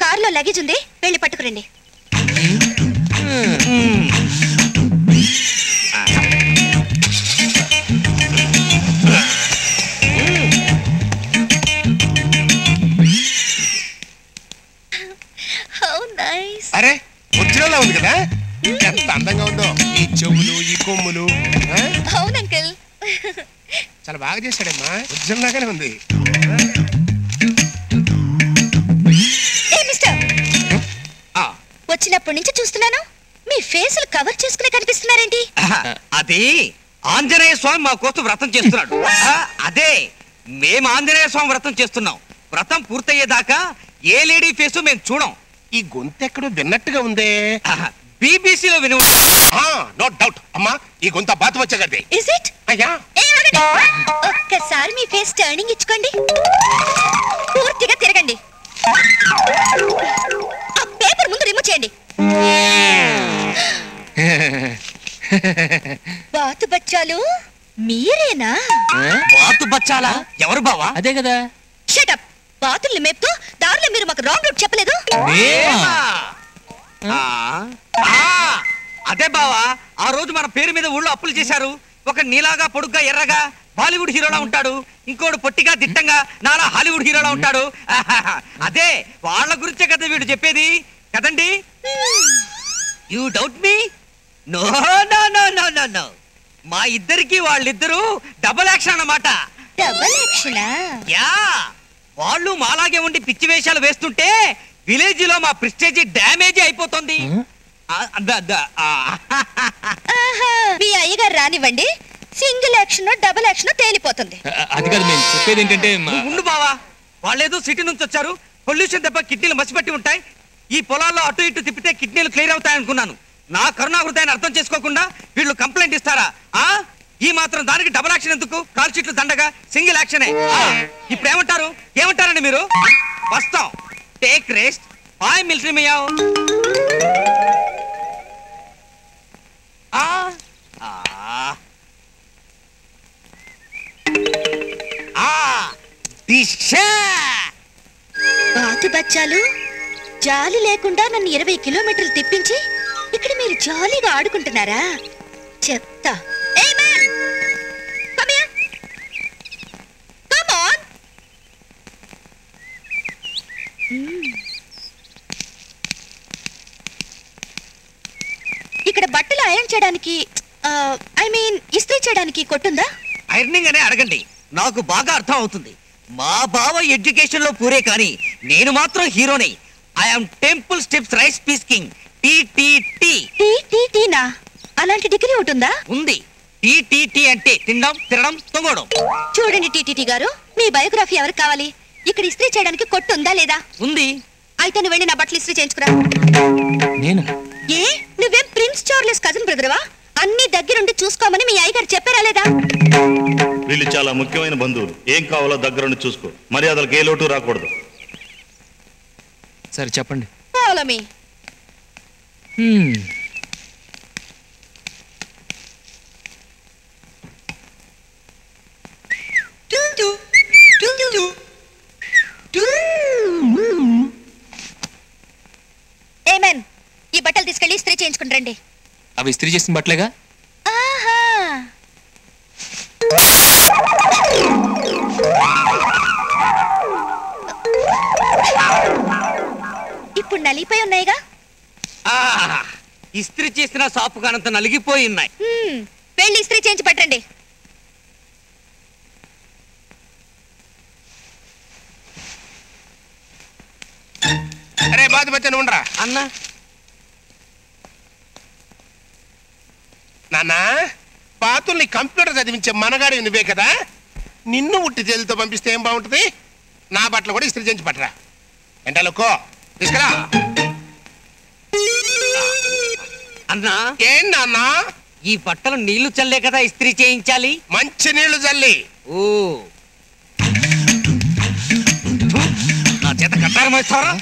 కారులో లగేజ్ ఉంది, వెళ్ళి పట్టుకురండి. అరే ఒరిజినల్ ఉంది కదా, ఎంత అందంగా ఉందో ఈ చెవులు ఈ కొమ్ములు. అవును అంకుల్, చాలా బాగా చేశాడమ్మా, ఒరిజినల్ లాగానే ఉంది. వచ్చినప్పటి నుంచి చూస్తున్నాను, మీ ఫేసులు కవర్ చేసుకునే కనిపిస్తున్నారేంటి? అది ఆంజనేయ స్వామి మా కోసం వ్రతం చేస్తున్నాడు. అదే మేము ఆంజనేయ స్వామి వ్రతం చేస్తున్నాం. వ్రతం పూర్తయ్యేదాకా ఏ లేడీ ఫేసు మేము చూడం. ఈ గొంతు ఎక్కడో విన్నట్టుగా ఉందే. బీబీసీలో విను. నో డౌట్ అమ్మా, ఈ గొంత బాతు వచ్చగదే. Is it? అయ్యా ఒక్కసారి మీ ఫేస్ టర్నింగ్ ఇచ్చుకోండి, పూర్తిగా తిరగండి. ఆ పేపర్ ముందు రిమూవ్ చేయండి. బాతు బచ్చాలు మీరేనా? బాతు బచ్చాలా? ఎవరు బావా? అదే కదా. Shut up. బాతుల్ని మేపుతూ దారిలో మీరు మాకు రాంగ్ రూట్ చెప్పలేదు. అదే బావా, ఆ రోజు మన పేరు మీద ఊళ్ళో అప్పులు చేశారు. ఒక నీలాగా పొడుగ్గా ఎర్రగా బాలీవుడ్ హీరోలా ఉంటాడు, ఇంకోడు పొట్టిగా దిట్టంగా నాలా హాలీవుడ్ హీరోలా ఉంటాడు. అదే వాళ్ళ గురించే కదా వీడు చెప్పేది కదండి. You doubt me? No no no no no no, మా ఇద్దరికి వాళ్ళిద్దరూ డబుల్ యాక్షన్ అన్నమాట. Double action? యా, వాళ్ళు మాలాగే ఉండి పిచ్చి వేషాలు వేస్తుంటే విలేజ్ లో మా ప్రెస్టేజ్ డ్యామేజ్ అయిపోతుంది. మీ అయ్యగారు రానివ్వండి, సింగిల్ యాక్షన్ డబుల్ యాక్షన్ తేలిపోతుంది. అది కాదు మేము చెప్పేది ఏంటంటే. ఉండు బావా, వాళ్ళేదో సిటీ నుంచి వచ్చారు, పొల్యూషన్ దెబ్బ కిడ్నీలు మసిపట్టి ఉంటాయి. ఈ పొలాల్లో అటు ఇటు తిప్పితే కిడ్నీలు క్లియర్ అవుతాయనుకున్నాను. నా కరుణాహృదయాన్ని అర్థం చేసుకోకుండా వీళ్ళు కంప్లైంట్ ఇస్తారా? ఈ మాత్రం దానికి డబుల్ యాక్షన్ ఎందుకు? కాల్ షీట్లు దండగా సింగిల్ యాక్షనే. ఇప్పుడు ఏమంటారు? ఏమంటారండి మీరు? వస్తాం, take rest. Bye military meow. బాతు బచ్చాలు జాలి లేకుండా నన్ను 20 కిలోమీటర్లు తిప్పించి ఇక్కడ మీరు జాలీగా ఆడుకుంటున్నారా? చెప్తా. ఇక్కడ బట్టలు ఐరన్ చేయడానికి, ఐ మీన్ ఇస్త్రీ చేయడానికి కొట్టుందా? ఐరనింగ్ అనే అడగండి, నాకు బాగా అర్థం అవుతుంది. మా బావ ఎడ్యుకేషన్ లో పూరే కానీ నేను మాత్రం హీరోని. I'm temple steps rice piece king. టీటీటీనా? అలాంటి డిగ్రీ ఉంటుందా? ఉంది. టీటీటీ అంటే తినడం తినడం తొంగడం. చూడండి టీటీటీ గారు, మీ బయోగ్రఫీ ఎవరికి కావాలి? ఇక్కడ ఇస్త్రీ చేయడానికి కొట్టు ఉందా లేదా? ఉంది. అయితే నువ్వు వెళ్ళి నా బట్టలు ఇస్త్రీ చేయించుకురా. నేను? ఏ, నువ్వేం ప్రిన్స్ చార్లెస్ కజిన్ బ్రదర్వా? అన్ని దగ్గరుండి చూసుకోమని మీ అయ్యగారు చెప్పారా లేదా? వీళ్ళు చాలా ముఖ్యమైన బంధువులు, ఏం కావాలో దగ్గరుండి చూసుకో. మర్యాదలకు ఏ లోటు రాకూడదు. సరే చెప్పండి. Follow me. ఏమేన్, ఈ బట్టలు తీసుకెళ్ళి ఇస్త్రీ చేయించుకుని రండి. అవి ఇస్త్రీ చేసిన బట్టలేగా? ఇప్పుడు నలిగిపోయి ఉన్నాయిగా. ఇస్త్రీ చేసిన సాపు కానంత నలిగిపోయి ఉన్నాయి. వెళ్ళి ఇస్త్రీ చేయించి పట్టండి. అరే బాతు బచ్చా ఉండరా అన్నా. నాన్న, బాతుల్ని కంప్యూటర్ చదివించే మనగాడి నువ్వే కదా, నిన్ను ఉట్టి చేతులతో పంపిస్తే ఏం బాగుంటుంది? నా బట్టలు కూడా ఇస్త్రీ చేయించి పట్టరా. ఎంటలుకో తీసుకురా. అన్నా, ఏం నాన్న? ఈ బట్టలు నీళ్లు చల్లే కదా ఇస్త్రీ చేయించాలి. మంచి నీళ్లు చల్లి. ఓ, నా చేత కట్టారు మాస్తారా?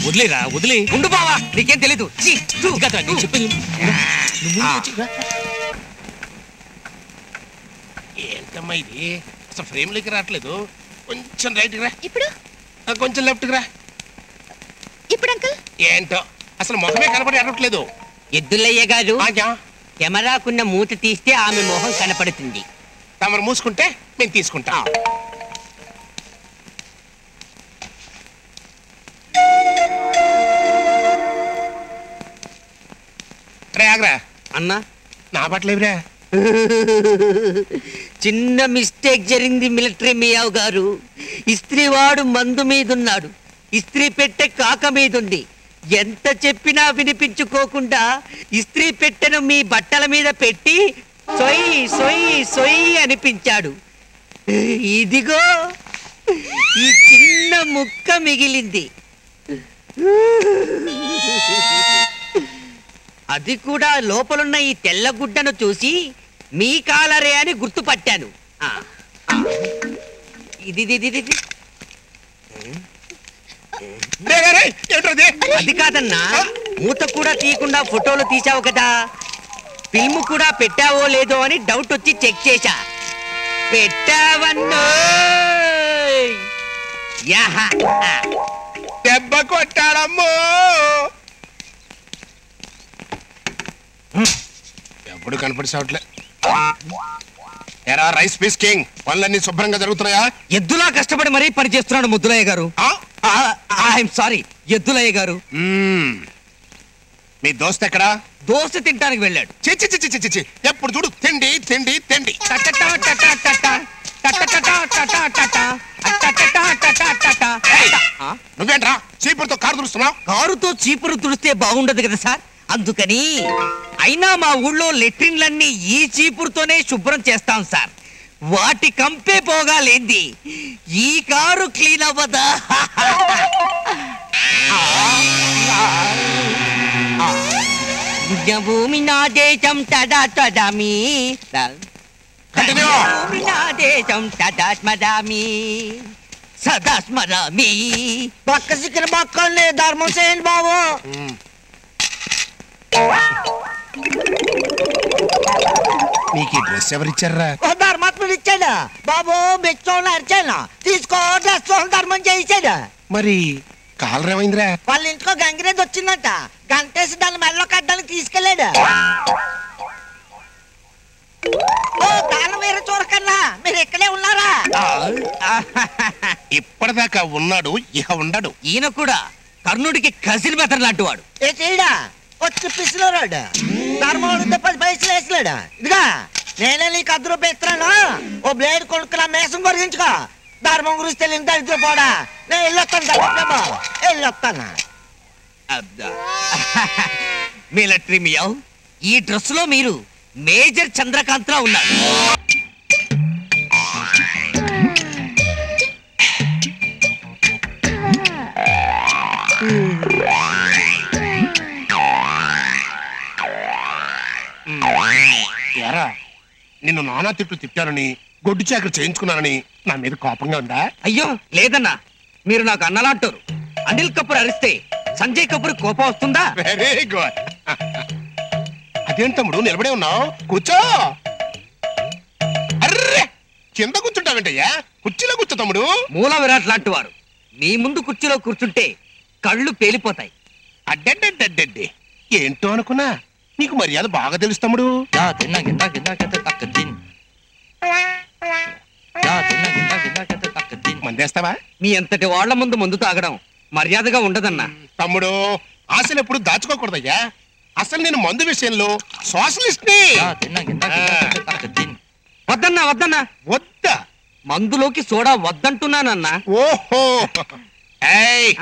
వదిలేరా, వదిలే. ఉండు బావా, నీకేం తెలీదు. ఏంటమ్మా ఇది, అసలు ఫ్రేమ్ లెక్క రావట్లేదు. కొంచెం రైట్కి రా, ఇప్పుడు కొంచెం లెఫ్ట్కి రా. ఇప్పుడు అంకుల్ ఏంటో అసలు మొహమే కనపడి అడగట్లేదు. ఎద్దులయ్య గారు ఆజ్ఞా, కెమెరాకున్న మూత తీస్తే ఆమె మొహం కనపడుతుంది. తమరు మూసుకుంటే మేము తీసుకుంటాం. రే ఆగ్రా అన్నా నా బట్టలేవిరా. చిన్న మిస్టేక్ జరిగింది మిలిటరీ మియావ్ గారు. ఇస్త్రీవాడు మందు మీదున్నాడు, ఇస్త్రీ పెట్టె కాక మీదుంది. ఎంత చెప్పినా వినిపించుకోకుండా ఇస్త్రీ పెట్టెను మీ బట్టల మీద పెట్టి సొయ్ సొయ్ సొయ్ అనిపించాడు. ఇదిగో ఈ చిన్న ముక్క మిగిలింది. అది కూడా లోపలున్న ఈ తెల్లగుడ్డను చూసి మీ కాలరే అని గుర్తుపట్టాను. ఇది ఇది ఇది ఇది. అది కాదన్నా, మూత కూడా తీయకుండా ఫోటోలు తీసావు కదా, ఫిల్మ్ కూడా పెట్టావో లేదో అని డౌట్ వచ్చి చెక్ చేశా. పెట్టావన్నో. దెబ్బ కొట్టాడమ్మో. ఎప్పుడు కనపడి సావట్లే. ఎరా రైస్ పీస్ కింగ్, పనులన్నీ శుభ్రంగా జరుగుతున్నాయా? ఎద్దులా కష్టపడి మరీ పని చేస్తున్నాడు ముద్దులయ్య గారు. ఐఎమ్ సారీ ఎద్దులయ్య గారు. మీ దోస్త్ ఎక్కడా? దోశ తింటానికి వెళ్ళాడు. చి ఎప్పుడు చూడు తిండి తిండి తిండి. నువ్వేంట్రా చీపురుతో కారు తుడుస్తున్నావు? కారుతో చీపురు తుడిస్తే బాగుండదు కదా సార్, అందుకని. అయినా మా ఊళ్ళో లెట్రిన్లన్నీ ఈ చీపురుతోనే శుభ్రం చేస్తాం సార్. వాటి కంపే పోగాలేంది ఈ కారు క్లీన్ అవ్వదా? భూమి నా దేశం తదా తదామి, భూమి నా దేశం తదా స్మరామి, సదా స్మరామి. పక్క సిక్కిన పక్కనే ధర్మం చేయండి బాబు. నీకు ఈ డ్రెస్ ఎవరిచ్చారా? ధర్మాత్ముడు ఇచ్చాడు బాబు. మెచ్చోళ్ళు అరిచాను, తీసుకో డ్రెస్ ధర్మం చేయించాడు. మరి కాలర్ ఏమైందిరా? వాళ్ళ ఇంటికో గంగిరేజ్ వచ్చిందంట, గంటేసి దాన్ని మెడలో కట్టడానికి తీసుకెళ్ళాడు. ఓ దానం వేరే చూరకన్నా, మీరు ఇక్కడే ఉన్నారా? ఇప్పటిదాకా ఉన్నాడు, ఇక ఉండడు. ఈయన కూడా కర్ణుడికి కసిరి బెతర్ లాంటి వాడు. ఏ చేయడా వచ్చి పిసిలోరాడు, ధర్మం అడిగితే 10 పైసలు వేసలేడు. ఇదిగా నేనే నీకు 10 రూపాయలు ఇస్తున్నాను, ఓ బ్లేడ్ కొనుక్కున్నా మేసం పొరిగించుకో. ధర్మం గురించి తెలియని దరిద్ర పోడా. నేను వెళ్ళొస్తాను, వెళ్ళొస్తాను. మిలిటరీ మియావ్, ఈ డ్రెస్ లో మీరు మేజర్ చంద్రకాంత్ లా ఉన్నారు. ఎరా నిన్ను నానా తిట్టు తిట్టానని, గొడ్డు చాకరి చేయించుకున్నానని నా మీద కోపంగా ఉందా? అయ్యో లేదన్నా, మీరు నాకు అన్నలాంటారు. అనిల్ కపూర్ అరిస్తే సంజయ్ కపూర్ కోపం వస్తుందా? Very good. అదేంటి తమ్ముడు నిలబడే ఉన్నావు? కూర్చో. అర్రే కింద కూర్చుంటావేంటయ్యా? కుర్చీలో కూర్చో తమ్ముడు. మూల విరాట్ లాంటి వారు మీ ముందు కుర్చీలో కూర్చుంటే కళ్ళు పేలిపోతాయి. అడ్డడ్డడ్డడ్డే ఏంటో అనుకున్నా, నీకు మర్యాద బాగా తెలుసు తమ్ముడు. మందేస్తావా? మీ అంతటి వాళ్ళ ముందు మందు తాగడం మర్యాదగా ఉండదన్నా. తమ్ముడు ఆశలు ఎప్పుడు దాచుకోకూడదయ్యా. అసలు నేను మందు విషయంలో సోషలిస్ట్ ని. వద్దన్నా వద్దన్నా. వద్దా? మందులోకి సోడా వద్దంటున్నానన్నా. ఓహో ఏయ్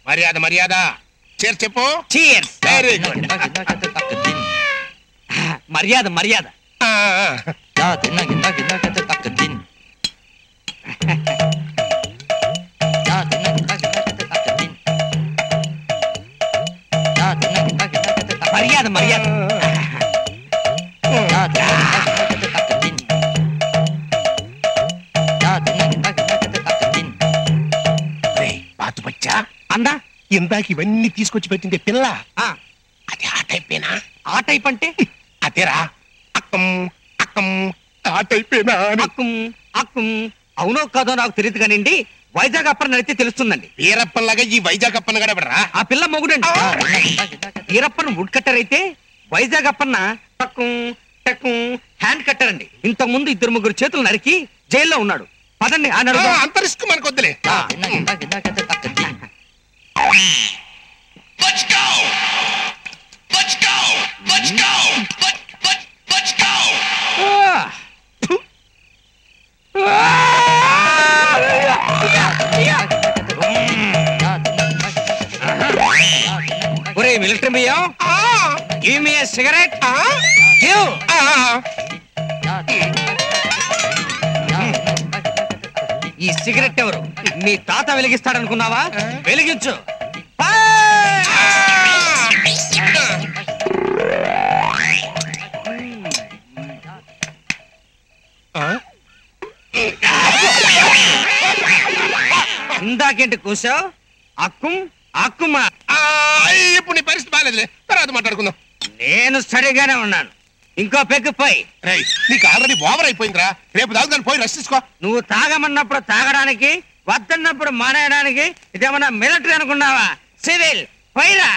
మర్యాద మర్యాద. చేర్ చెప్పు. Cheers. Very good. మర్యాద మర్యాద. మర్యాద మర్యాద. బాతు బచ్చా అందా ఇందాక ఇవన్నీ తీసుకొచ్చి పెట్టింది పిల్ల. ఆ, అది ఆ టైపేనా? ఆ టైప్ అంటే అదేరా అక్కం అక్కం ఆ టైపేనా అని. అక్కుం అక్కుం అవునో కాదో నాకు తెలియదు కానివ్వండి, వైజాగ్ అప్పని నడితే తెలుస్తుందండి. వీరప్పన్లాగా ఈ వైజాగ్ అప్పన్న కూడా ఎవడరా? ఆ పిల్ల మొగుడండి. వీరప్పన్ వుడ్ కట్టర్ అయితే Vizag Appanna tuck tuck hand cutter అండి. ఇంతకు ముందు 2-3 చేతులు నరికి జైల్లో ఉన్నాడు. పదండి ఆ నడుగు. అంత రిస్క్ మనకు వద్దులే. ఒరే మిలిటరీ బియ్యం, గివ్ మీ ఎ సిగరెట్. గివ్. ఈ సిగరెట్ ఎవరు? మీ తాత వెలిగిస్తాడనుకున్నావా? వెలిగించు. ఇందాకేంటి కూసావు? అక్కుమా. ఇప్పుడు నీ పరిస్థితి బాగాలేదులే, తర్వాత మాట్లాడుకుందాం. నేను సరిగానే ఉన్నాను. ఇంకో పెగ్గుపోయి. నీకు ఆల్రెడీ ఓవర్ అయిపోయిందిరా. రేపు దాని పోయి రెస్ట్ తీసుకో. నువ్వు తాగమన్నప్పుడు తాగడానికి, వద్దన్నప్పుడు మానేయడానికి ఇదేమన్నా మిలిటరీ అనుకున్నావా? సివిల్. పైరా.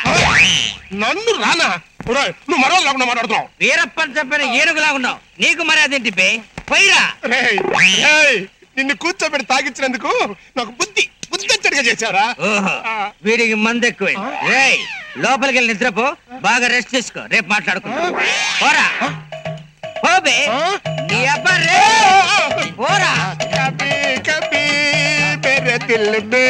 నన్ను రానా? నువ్వు మరో లేకుండా మాట్లాడుతున్నావు. వీరప్పని చెప్పిన ఏనుగులాగున్నావు. నీకు మర్యాదేంటి బే? పైరా. నిన్ను కూర్చోబెట్టి తాగించినందుకు నాకు బుద్ధి వచ్చేట్టుగా చేశారా? వీడికి మంది ఎక్కువైంది. లోపలికి వెళ్ళి నిద్రపో, బాగా రెస్ట్ తీసుకో. రేపు మాట్లాడుకుందాం. పోరా పోబే. నీ అబ్బా రే. పోరా. కభీ కభీ మేరే దిల్ మే